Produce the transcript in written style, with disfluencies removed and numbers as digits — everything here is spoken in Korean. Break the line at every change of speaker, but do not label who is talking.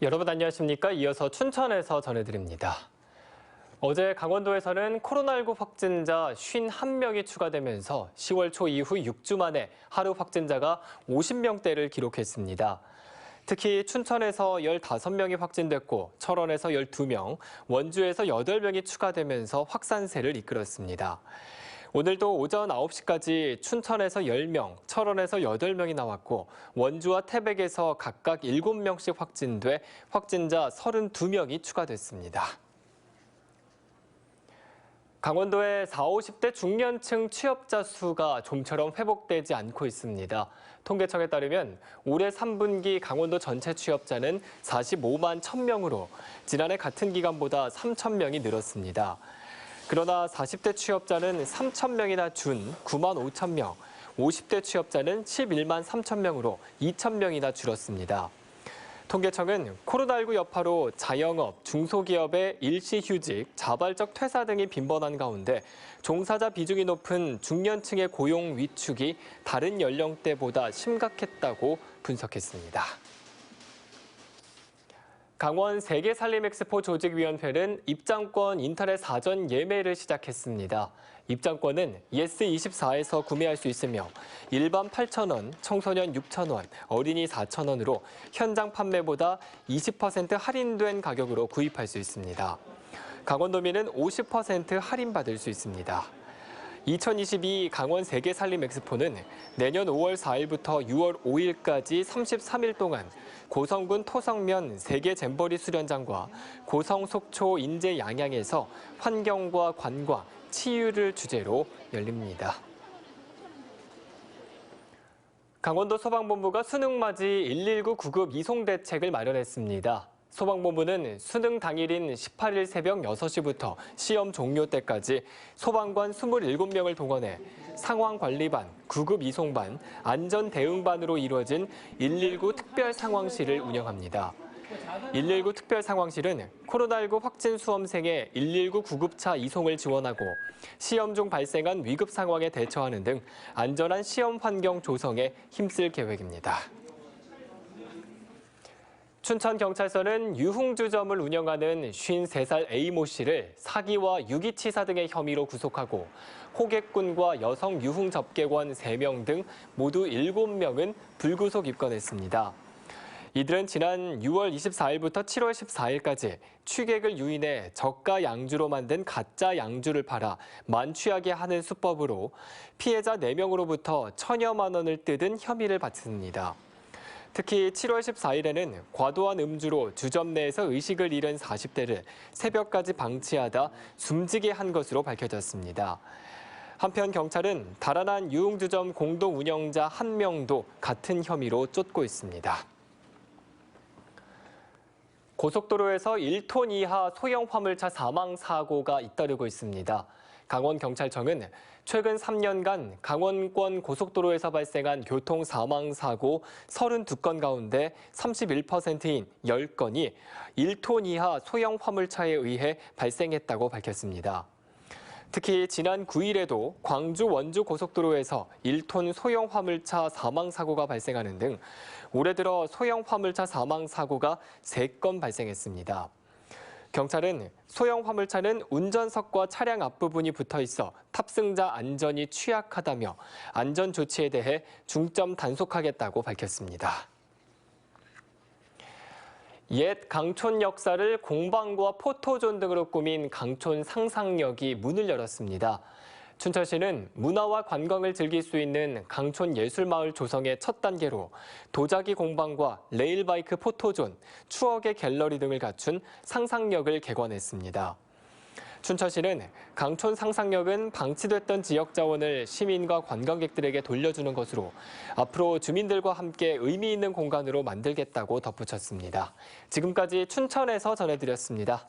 여러분 안녕하십니까? 이어서 춘천에서 전해드립니다. 어제 강원도에서는 코로나19 확진자 51명이 추가되면서 10월 초 이후 6주 만에 하루 확진자가 50명대를 기록했습니다. 특히 춘천에서 15명이 확진됐고 철원에서 12명, 원주에서 8명이 추가되면서 확산세를 이끌었습니다. 오늘도 오전 9시까지 춘천에서 10명, 철원에서 8명이 나왔고 원주와 태백에서 각각 7명씩 확진돼 확진자 32명이 추가됐습니다. 강원도의 40, 50대 중년층 취업자 수가 좀처럼 회복되지 않고 있습니다. 통계청에 따르면 올해 3분기 강원도 전체 취업자는 45만 1,000명으로 지난해 같은 기간보다 3,000명이 늘었습니다. 그러나 40대 취업자는 3,000명이나 준 9만 5천 명, 50대 취업자는 11만 3천 명으로 2천 명이나 줄었습니다. 통계청은 코로나19 여파로 자영업, 중소기업의 일시휴직, 자발적 퇴사 등이 빈번한 가운데 종사자 비중이 높은 중년층의 고용 위축이 다른 연령대보다 심각했다고 분석했습니다. 강원 세계살림엑스포 조직위원회는 입장권 인터넷 사전 예매를 시작했습니다. 입장권은 예스24에서 구매할 수 있으며 일반 8,000원, 청소년 6,000원, 어린이 4,000원으로 현장 판매보다 20% 할인된 가격으로 구입할 수 있습니다. 강원도민은 50% 할인받을 수 있습니다. 2022 강원 세계살림엑스포는 내년 5월 4일부터 6월 5일까지 33일 동안 고성군 토성면 세계 잼버리 수련장과 고성 속초 인제 양양에서 환경과 관광, 치유를 주제로 열립니다. 강원도 소방본부가 수능맞이 119 구급 이송 대책을 마련했습니다. 소방본부는 수능 당일인 18일 새벽 6시부터 시험 종료 때까지 소방관 27명을 동원해 상황관리반, 구급이송반, 안전대응반으로 이루어진 119 특별상황실을 운영합니다. 119 특별상황실은 코로나19 확진 수험생의 119 구급차 이송을 지원하고 시험 중 발생한 위급 상황에 대처하는 등 안전한 시험 환경 조성에 힘쓸 계획입니다. 춘천경찰서는 유흥주점을 운영하는 53살 A모 씨를 사기와 유기치사 등의 혐의로 구속하고 호객꾼과 여성 유흥접객원 3명 등 모두 7명은 불구속 입건했습니다. 이들은 지난 6월 24일부터 7월 14일까지 취객을 유인해 저가 양주로 만든 가짜 양주를 팔아 만취하게 하는 수법으로 피해자 4명으로부터 1,000여만 원을 뜯은 혐의를 받습니다. 특히 7월 14일에는 과도한 음주로 주점 내에서 의식을 잃은 40대를 새벽까지 방치하다 숨지게 한 것으로 밝혀졌습니다. 한편 경찰은 달아난 유흥주점 공동 운영자 1명도 같은 혐의로 쫓고 있습니다. 고속도로에서 1톤 이하 소형 화물차 사망 사고가 잇따르고 있습니다. 강원경찰청은 최근 3년간 강원권 고속도로에서 발생한 교통 사망 사고 32건 가운데 31%인 10건이 1톤 이하 소형 화물차에 의해 발생했다고 밝혔습니다. 특히 지난 9일에도 광주 원주 고속도로에서 1톤 소형 화물차 사망 사고가 발생하는 등 올해 들어 소형 화물차 사망 사고가 3건 발생했습니다. 경찰은 소형 화물차는 운전석과 차량 앞부분이 붙어 있어 탑승자 안전이 취약하다며 안전 조치에 대해 중점 단속하겠다고 밝혔습니다. 옛 강촌 역사를 공방과 포토존 등으로 꾸민 강촌 상상역이 문을 열었습니다. 춘천시는 문화와 관광을 즐길 수 있는 강촌 예술마을 조성의 첫 단계로 도자기 공방과 레일바이크 포토존, 추억의 갤러리 등을 갖춘 상상역을 개관했습니다. 춘천시는 강촌 상상역은 방치됐던 지역 자원을 시민과 관광객들에게 돌려주는 것으로 앞으로 주민들과 함께 의미 있는 공간으로 만들겠다고 덧붙였습니다. 지금까지 춘천에서 전해드렸습니다.